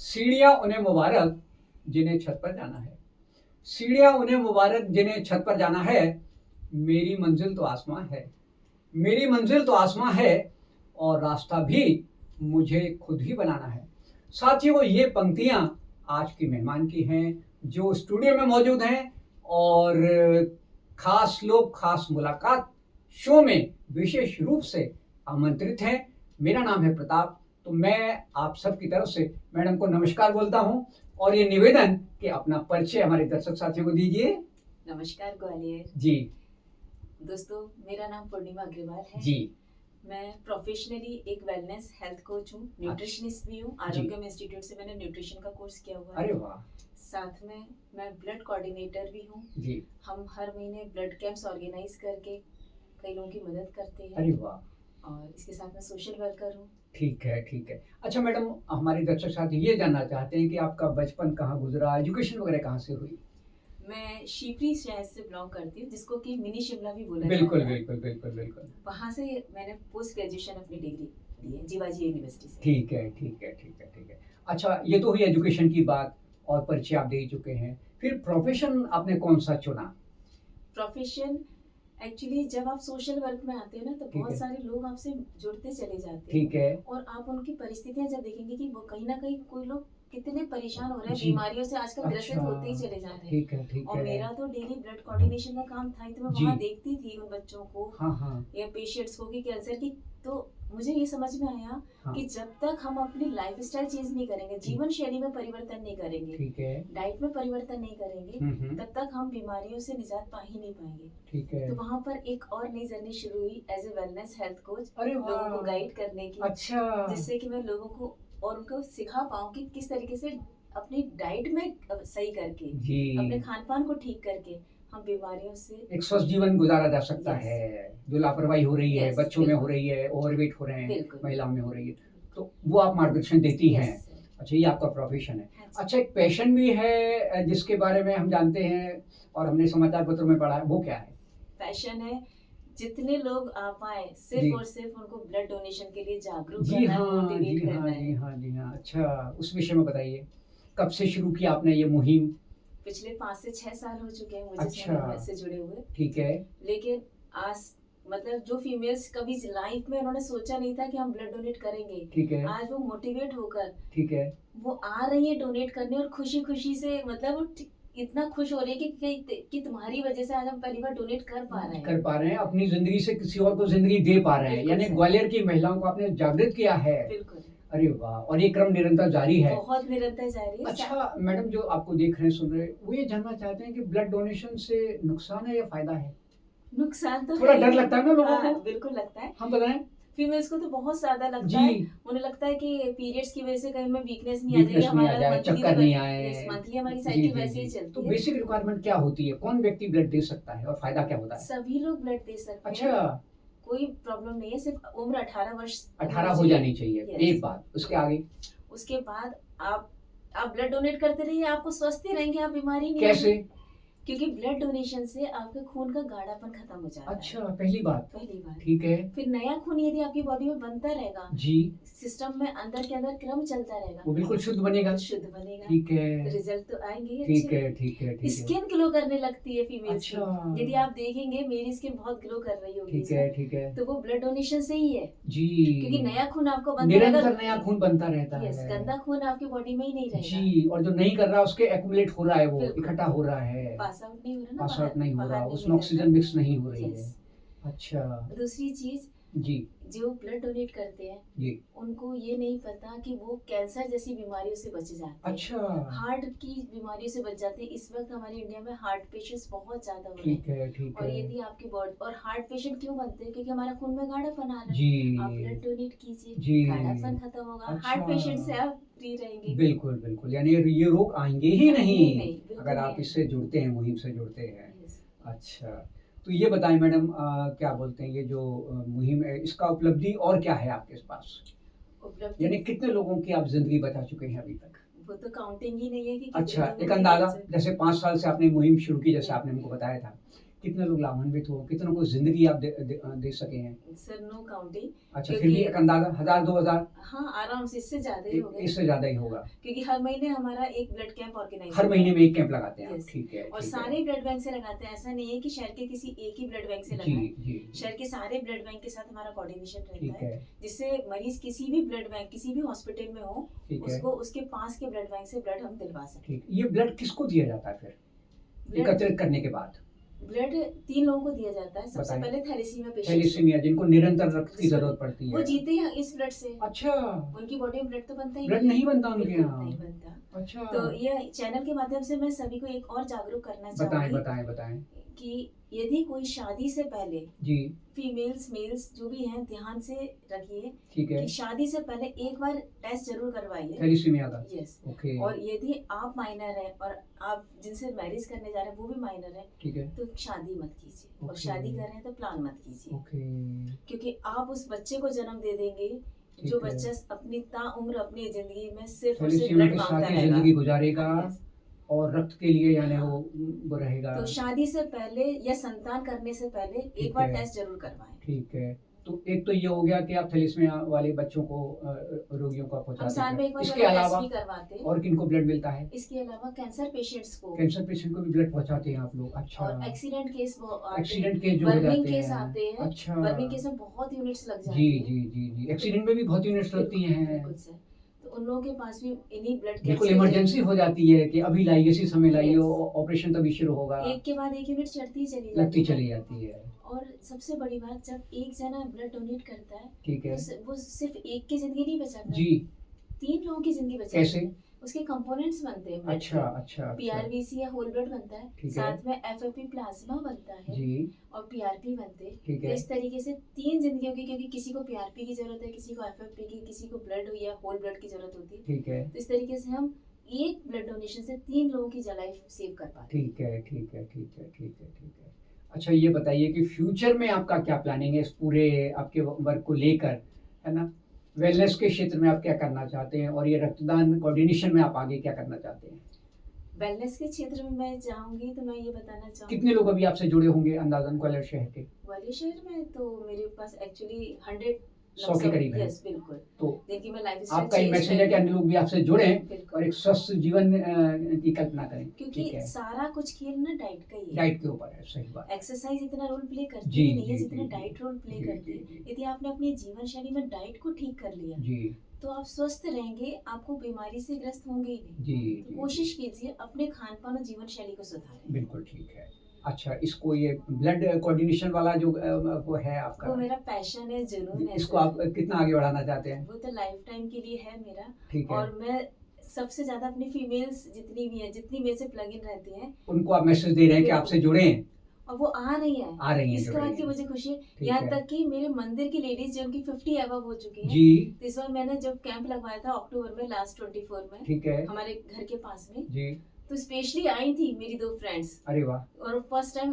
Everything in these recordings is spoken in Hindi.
सीढ़ियाँ उन्हें मुबारक जिन्हें छत पर जाना है। सीढ़ियाँ उन्हें मुबारक जिन्हें छत पर जाना है। मेरी मंजिल तो आसमां है। मेरी मंजिल तो आसमां है और रास्ता भी मुझे खुद ही बनाना है। साथियों, ये पंक्तियाँ आज की मेहमान की हैं जो स्टूडियो में मौजूद हैं और खास लोग खास मुलाकात शो में विशेष रूप से आमंत्रित हैं। मेरा नाम है प्रताप। तो मैं आप सबकी तरफ से मैडम को नमस्कार बोलता हूं और ये निवेदन कि अपना परिचय हमारे दर्शक साथियों को दीजिए। नमस्कार ग्वालियर जी दोस्तों, मेरा नाम पूर्णिमा अग्रवाल है। जी मैं प्रोफेशनली एक वेलनेस हेल्थ कोच हूँ, न्यूट्रिशनिस्ट भी हूँ। आरोग्यम इंस्टीट्यूट से मैंने न्यूट्रिशन का कोर्स किया हुआ है। अरे वाह। साथ में मैं ब्लड कोऑर्डिनेटर भी हूँ। जी हम हर महीने ब्लड कैंप्स ऑर्गेनाइज करके कई लोगों की मदद करते हैं। अरे वाह। और इसके साथ मैं सोशल वर्कर हूँ। ठीक है ठीक है। अच्छा मैडम, हमारे दर्शक साथी ये जानना चाहते हैं कि आपका बचपन कहाँ गुजरा, एजुकेशन वगैरह कहाँ से हुई? मैं शिवपुरी शहर से बिलोंग करती हूँ, जिसको कि मिनी शिमला भी बोला बिल्कुल जाता है। बिल्कुल बिल्कुल बिल्कुल। वहाँ से मैंने पोस्ट ग्रेजुएशन अपनी डिग्री ली है जीवाजी यूनिवर्सिटी से। ठीक है ठीक है ठीक है ठीक है। अच्छा, ये तो हुई एजुकेशन की बात और परिचय आप दे चुके हैं। फिर प्रोफेशन आपने कौन सा चुना? प्रोफेशन एक्चुअली जब आप सोशल वर्क में आते हैं ना, तो ठीक बहुत है। सारे लोग आपसे जुड़ते चले जाते ठीक हैं है। और आप उनकी परिस्थितियां जब देखेंगे कि वो कहीं ना कहीं कोई लोग कितने परेशान हो रहे हैं, जी। बीमारियों से आजकल ग्रसित अच्छा। होते ही चले जा रहे हैं। ठीक है ठीक और है। मेरा तो डेली ब्लड कोऑर्डिनेशन का काम था ही, तो मैं जी। वहाँ देखती थी उन बच्चों को हाँ हाँ या पेशेंट्स को कि कैंसर की। तो मुझे ये समझ में आया हाँ। कि जब तक हम अपनी लाइफस्टाइल चेंज नहीं करेंगे, जीवन शैली में परिवर्तन नहीं करेंगे, ठीक है। डाइट में परिवर्तन नहीं करेंगे, तब तक हम बीमारियों से निजात पा ही नहीं पाएंगे। ठीक है। तो वहाँ पर एक और नई जर्नी शुरू हुई as a wellness health coach, अरे लोगों को वाह। गाइड करने की। अच्छा। जिससे कि मैं लोगों को और उनको सिखा पाऊँ कि किस तरीके से अपनी डाइट में सही करके, जी। अपने खान पान को ठीक करके हम बीमारियों से एक स्वस्थ जीवन गुजारा जा सकता Yes. है। जो लापरवाही हो रही है, Yes, बच्चों में हो बिल्कुल। रही है, ओवरवेट हो रहे हैं, बिल्कुल। महिलाओं में हो रही है, तो वो आप मार्गदर्शन देती हैं। Yes, sir. अच्छा, ये आपका प्रोफेशन है। हाँ जी। अच्छा, एक पैशन भी है जिसके बारे में हम जानते हैं और हमने समाचार पत्रों में पढ़ा है, वो क्या है? पैशन है जितने लोग आ पाए जी। सिर्फ और सिर्फ उनको ब्लड डोनेशन के लिए जागरूक जी करना है, हाँ मोटिवेट जी करना हाँ है। जी हाँ जी हाँ। अच्छा, उस विषय में बताइए, कब से शुरू किया आपने ये मुहिम? पिछले 5 से 6 साल हो चुके हैं मुझे अच्छा। से जुड़े हुए। ठीक है। लेकिन आज मतलब जो फीमेल्स कभी लाइफ में उन्होंने सोचा नहीं था कि हम ब्लड डोनेट करेंगे, ठीक है। आज वो मोटिवेट होकर ठीक है। वो आ रही है डोनेट करने और खुशी खुशी से, मतलब वो इतना खुश हो रही है कि तुम्हारी वजह से आज हम पहली बार डोनेट कर पा रहे कर हैं। पा रहे हैं, अपनी जिंदगी से किसी और को जिंदगी दे पा रहे हैं, बिल्कुल यानी सर। ग्वालियर की महिलाओं को आपने जागृत किया है। बिल्कुल, अरे वाह, और ये क्रम निरंतर जारी है। बहुत निरंतर जारी है। अच्छा मैडम, जो आपको देख रहे हैं सुन रहे हैं, वो ये जानना चाहते हैं कि ब्लड डोनेशन से नुकसान है या फायदा है? नुकसान तो थोड़ा है डर ही। लगता है ना लोगों हाँ, को? बिल्कुल लगता है। हम बताएं। फीमेल्स को तो बहुत ज्यादा लगता जी। है। उन्हें लगता है कि पीरियड्स की वजह से कहीं में वीकनेस नहीं आ जाएगी, वीकनेस नहीं आ हमारा जाए, मंथली चक्कर नहीं आए। मंथली हमारी जी साइकिल जी वैसे ही जी। तो चलती है। बेसिक रिक्वायरमेंट क्या होती है, कौन व्यक्ति ब्लड दे सकता है और फायदा क्या होता है? सभी लोग ब्लड दे सकते हैं। अच्छा। कोई प्रॉब्लम नहीं है, सिर्फ उम्र 18 वर्ष 18 हो जानी चाहिए। Yes. एक बात, उसके आगे उसके बाद आप ब्लड डोनेट करते रहिए, आपको स्वस्थ ही रहेंगे, आप बीमारी नहीं कैसे? होगी। क्योंकि ब्लड डोनेशन से आपके खून का गाढ़ापन खत्म हो जाता है। अच्छा, पहली बात। पहली बार। ठीक है। फिर नया खून यदि आपकी बॉडी में बनता रहेगा, जी। सिस्टम में अंदर के अंदर क्रम चलता रहेगा, वो बिल्कुल शुद्ध बनेगा। शुद्ध बनेगा। ठीक है। रिजल्ट तो आएंगे ही ठीक अच्छे। है ठीक है ठीक है। स्किन ग्लो करने लगती है फीमेल्स की। अच्छा। यदि आप देखेंगे मेरी स्किन बहुत ग्लो कर रही होगी ठीक है ठीक है। तो वो ब्लड डोनेशन से ही है। जी। क्योंकि नया खून आपको बनता निरंतर नया खून बनता रहता यस, है। गंदा खून आपकी बॉडी में ही नहीं रहेगा। जी, और जो नहीं कर रहा उसके एक्यूमुलेट हो रहा है, वो बिल्कुल। इकट्ठा हो रहा है, पास आउट नहीं हो रहा ना, पास आउट नहीं हो बाहर रहा, नहीं उसमें निकल ऑक्सीजन रहा। मिक्स नहीं हो रही है। Yes. अच्छा। दूसरी चीज, जी जो ब्लड डोनेट करते हैं जी। उनको ये नहीं पता कि वो कैंसर जैसी बीमारियों से बच जाते हैं। अच्छा। हार्ट की बीमारियों से बच जाते हैं। इस वक्त हमारे इंडिया में हार्ट पेशेंट्स बहुत ज्यादा हो रहे ठीक हैं। है ठीक और है। यदि आपकी बॉडी और हार्ट पेशेंट क्यों बनते हैं, क्योंकि हमारा खून में गाढ़ापन आ रहा है। जी आप ब्लड डोनेट कीजिए, जी। गाढ़ापन खत्म होगा। अच्छा। हार्ट पेशेंट से आप फ्री रहेंगे। बिल्कुल बिल्कुल, यानी ये रोग आएंगे ही आएंगे ही नहीं नहीं, बिल्कुल अगर आप नहीं। इससे जुड़ते हैं, मुहिम से जुड़ते हैं। Yes. अच्छा, तो ये बताएं मैडम, क्या बोलते हैं, ये जो मुहिम है, इसका उपलब्धि और क्या है आपके पास? उपलब्धि यानी कितने लोगों की आप जिंदगी बचा चुके हैं अभी तक? वो तो काउंटिंग ही नहीं है कि अच्छा, कितने एक लोगों अंदाजा, की जैसे 5 साल से आपने मुहिम शुरू की, जैसे जी। आपने हमको बताया था, कितने लोग लाभान्वित हो, कितनों को जिंदगी आप दे सके हैं? Sir no counting. अच्छा, फिर भी एक अंदाजा 1000-2000 हाँ, आराम से, इससे ज्यादा ही हो गए। इससे ज्यादा ही होगा। क्योंकि हर महीने हमारा एक ब्लड कैंप ऑर्गेनाइज हर महीने में एक कैंप लगाते हैं आप, Yes. ठीक है, और ठीक सारे है। ब्लड बैंक से लगाते हैं। ऐसा नहीं है कि शहर के किसी एक ही ब्लड बैंक से जी लगाए। जी शहर के सारे ब्लड बैंक के साथ हमारा कोऑर्डिनेशन ठीक रहता है, है, जिससे मरीज किसी भी ब्लड बैंक, किसी भी हॉस्पिटल में हो, ठीक है, उसको उसके पास के ब्लड बैंक से ब्लड हम दिलवा सकते ठीक। ये ब्लड किसको दिया जाता है फिर हैं। एकत्रित करने के बाद? ब्लड 3 लोगों को दिया जाता है। सबसे बताएं। पहले थैलेसीमिया पेशेंट, थैलेसीमिया, जिनको निरंतर रक्त की जरूरत पड़ती वो है। जीते हैं इस ब्लड से। अच्छा, उनकी बॉडी में ब्लड तो बनता ही ब्लड नहीं बनता उनके बिल्कुल यहाँ? नहीं बनता। अच्छा, तो ये चैनल के माध्यम से मैं सभी को एक और जागरूक करना बताएं चाहूंगी बताएं बताएं। कि यदि कोई शादी से पहले, जी फीमेल्स मेल्स जो भी हैं, ध्यान से रखिए ठीक है। कि शादी से पहले एक बार टेस्ट जरूर करवाइए। थैलेसीमिया का, यस। ओके, और यदि आप माइनर हैं और आप जिनसे मैरिज करने जा रहे हैं वो भी माइनर है, ठीक है, तो शादी मत कीजिए। और ओके। शादी कर रहे हैं तो प्लान मत कीजिए, ओके, क्योंकि आप उस बच्चे को जन्म दे देंगे ठीक जो है। बच्चा अपनी ताउम्र अपनी जिंदगी में सिर्फ और सिर्फ थैलेसीमिया ब्लड के मांगता साथ ही जिंदगी रहेगा। गुजारेगा Yes. और रक्त के लिए यानी वो रहेगा। तो शादी से पहले या संतान करने से पहले ठीक एक बार है। टेस्ट जरूर करवाएं। ठीक है, तो एक तो ये हो गया कि आप थैलेसीमिया वाले बच्चों को रोगियों को आप हम पहुंचाते साल में हैं। एक बार इसके टेस्ट अलावा भी करवाते हैं। और किनको ब्लड मिलता है? इसके अलावा कैंसर पेशेंट्स को कैंसर पेशेंट को भी ब्लड पहुंचाते हैं आप लोग? अच्छा, और एक्सीडेंट केस एक्सीडेंट केस जो हो बर्निंग जाते केस हैं। आते हैं। अच्छा, बर्निंग केस में बहुत यूनिट्स लग जाती जी हैं। जी जी जी, एक्सीडेंट में भी बहुत यूनिट्स लगती हैं। बिल्कुल सर। तो उन लोगों के पास भी इन्हीं ब्लड बिल्कुल इमरजेंसी हो जाती है कि अभी लाइए, इसी समय लाइए, Yes. ऑपरेशन तभी शुरू होगा, एक के बाद एक यूनिट चढ़ती ही चली लगती जाती चली है। जाती है। और सबसे बड़ी बात, जब एक जना ब्लड डोनेट करता है ठीक है तो वो सिर्फ एक की जिंदगी नहीं बचाता, जी, 3 लोगों की जिंदगी बचाता कैसे? है। उसके कंपोनेंट्स बनते हैं, अच्छा अच्छा अच्छा, पीआरबीसी या होल ब्लड बनता है, ठीक है। साथ में एफएफपी प्लाज्मा बनता है जी और पीआरपी बनते हैं। ठीक तो है, इस तरीके से 3 जिंदगियों की, क्योंकि किसी को पीआरपी की जरूरत है, किसी को एफएफपी की, किसी को ब्लड या होल ब्लड की जरूरत होती है। ठीक है, तो इस तरीके से हम एक ब्लड डोनेशन से 3 लोगों की लाइफ सेव कर पाते हैं। ठीक है, ठीक है, ठीक है, ठीक है, ठीक है। अच्छा, ये बताइए कि फ्यूचर में आपका क्या प्लानिंग है इस पूरे आपके वर्क को लेकर, है ना? वेलनेस के क्षेत्र में आप क्या करना चाहते हैं और ये रक्तदान कोऑर्डिनेशन में आप आगे क्या करना चाहते हैं? वेलनेस के क्षेत्र में मैं जाऊंगी तो मैं ये बताना चाहूंगी, कितने लोग अभी आपसे जुड़े होंगे अंदाजन ग्वालियर शहर के? ग्वालियर शहर में तो मेरे पास एक्चुअली 100 100 के करीब है। यस बिल्कुल। तो देखिए मैं लाइफ आपका ये मैसेज है कि अन्य लोग भी आपसे जुड़े और बिल्कुल, एक स्वस्थ जीवन की कल्पना करें। क्योंकि ठीक है, सारा कुछ खेल ना डाइट का ही है। डाइट के ऊपर है, सही बात। एक्सरसाइज इतना रोल प्ले करती जी, ही नहीं है जी, जितना जी, डाइट रोल प्ले जी, करती जी, है। जी। यदि आपने अपनी जीवन शैली में डाइट को ठीक कर लिया जी तो आप स्वस्थ रहेंगे, आपको बीमारी से ग्रस्त होंगे ही नहीं। जी तो जी, कोशिश कीजिए अपने खान पान और जीवन शैली को सुधारें। बिल्कुल ठीक है। अच्छा, इसको ये ब्लड कोऑर्डिनेशन वाला जो वो है वो आपका, मेरा पैशन है, जुनून है इसको सर। आप कितना आगे बढ़ाना चाहते हैं? वो तो लाइफ टाइम के लिए है मेरा। ठीक है, और मैं सबसे ज्यादा अपनी फीमेल्स जितनी भी हैं, जितनी मेरे से प्लग इन रहती हैं, उनको आप मैसेज दे रहे हैं कि आपसे जुड़े हैं, और वो आ रही हैं। आ रही हैं, इसके जुड़ बाद रही की हैं। मुझे खुशी है, ठीक यहाँ है, तक कि मेरे मंदिर की लेडीज जिनकी 50 अबव हो चुकी हैं, जी तो इस बार मैंने जब कैंप लगवाया था अक्टूबर में, लास्ट 24 में, ठीक है, हमारे घर के पास में, जी, तो स्पेशली आई थी मेरी 2 फ्रेंड्स अरे वाह, और फर्स्ट टाइम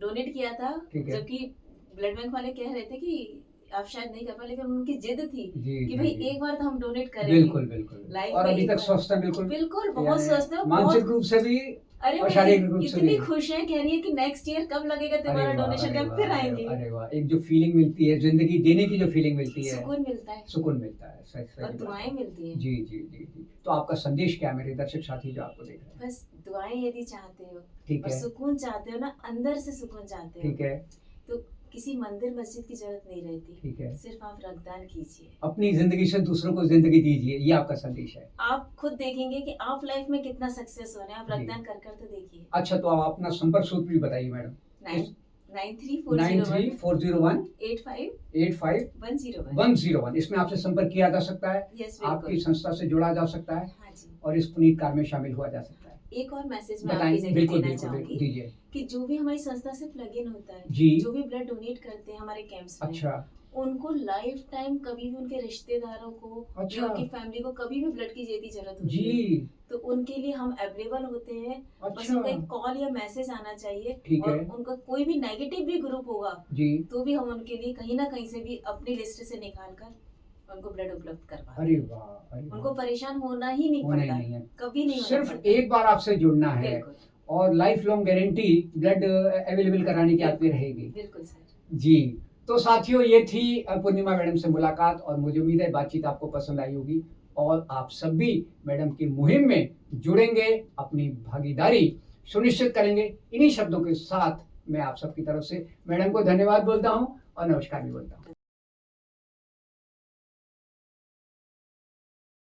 डोनेट किया था। ठीक है। जबकि ब्लड बैंक वाले कह रहे थे कि आप शायद नहीं कर पाए, लेकिन उनकी जिद थी जी कि जी, भाई जी। एक बार तो हम डोनेट करेंगे। बिल्कुल बिल्कुल, Life और में अभी एक तक बार- स्वस्थ है बिल्कुल, बिल्कुल बहुत यानी स्वस्थ है, मानसिक बहुत। रूप से भी अरे और वो शारीरिक रूप से इतनी भी। खुश है, कह रही है कि नेक्स्ट ईयर कब लगेगा अरे तुम्हारा वाह, डोनेशन अरे कैंप, वाह, फिर अरे आएंगे। वाह, अरे वाह, एक जो फीलिंग मिलती है, जिंदगी देने की जो फीलिंग मिलती है, सुकून मिलता है सुकून मिलता है, सही और सही बात दुआएं है। मिलती हैं। जी जी जी जी, तो आपका संदेश क्या है मेरे दर्शक साथी जो आपको देख रहे हैं? बस दुआएं यदि चाहते हो ठीक और है, सुकून चाहते हो ना, अंदर से सुकून चाहते हो, ठीक है, तो किसी मंदिर मस्जिद की जरूरत नहीं रहती, ठीक है। सिर्फ आप रक्तदान कीजिए। अपनी जिंदगी से दूसरों को जिंदगी दीजिए, ये आपका संदेश है। आप खुद देखेंगे कि आप लाइफ में कितना सक्सेस हो रहे हैं। आप जी। रक्तदान कर कर तो देखिए। अच्छा, तो आप अपना संपर्क सूत्र भी बताइए मैडम। 9340185101। 9340185101, इसमें आपसे संपर्क किया जा सकता है, यस आपकी बिल्कुल। संस्था से जुड़ा जा सकता है हाँ जी। और इस पुनीत कार्य में शामिल हुआ जा सकता है। एक और मैसेज मैं आपके बताएं, जरिए बिल्कुल देना बिल्कुल बिल्कुल चाहूंगी दीजिए। कि जो भी हमारी संस्था से प्लग इन होता है, जी, जो भी ब्लड डोनेट करते हैं हमारे कैंप्स में, अच्छा उनको लाइफ टाइम कभी भी उनके रिश्तेदारों को अच्छा। या उनकी फैमिली को कभी भी ब्लड की यदि जरूरत होती है जी, तो उनके लिए हम अवेलेबल होते हैं। बस अच्छा उनका एक कॉल या मैसेज आना चाहिए, ठीक और है, उनका कोई भी नेगेटिव भी ग्रुप होगा जी, तो भी हम उनके लिए कहीं ना कहीं से भी अपनी लिस्ट से निकाल कर उनको ब्लड उपलब्ध करवा दें। अरे वाह, अरे उनको वाह, परेशान होना ही नहीं होना ही पड़ता, नहीं है, कभी नहीं होना सिर्फ पड़ता। एक बार आपसे जुड़ना है बिल्कुल और life long guarantee blood available कराने की आपकी रहेगी। बिल्कुल सर। जी, तो साथियों ये थी पूर्णिमा मैडम से मुलाकात और मुझे उम्मीद है बातचीत आपको पसंद आई होगी और आप सब भी मैडम की मुहिम में जुड़ेंगे, अपनी भागीदारी सुनिश्चित करेंगे। इन्हीं शब्दों के साथ मैं आप सबकी तरफ से मैडम को धन्यवाद बोलता हूँ और नमस्कार भी बोलता हूँ।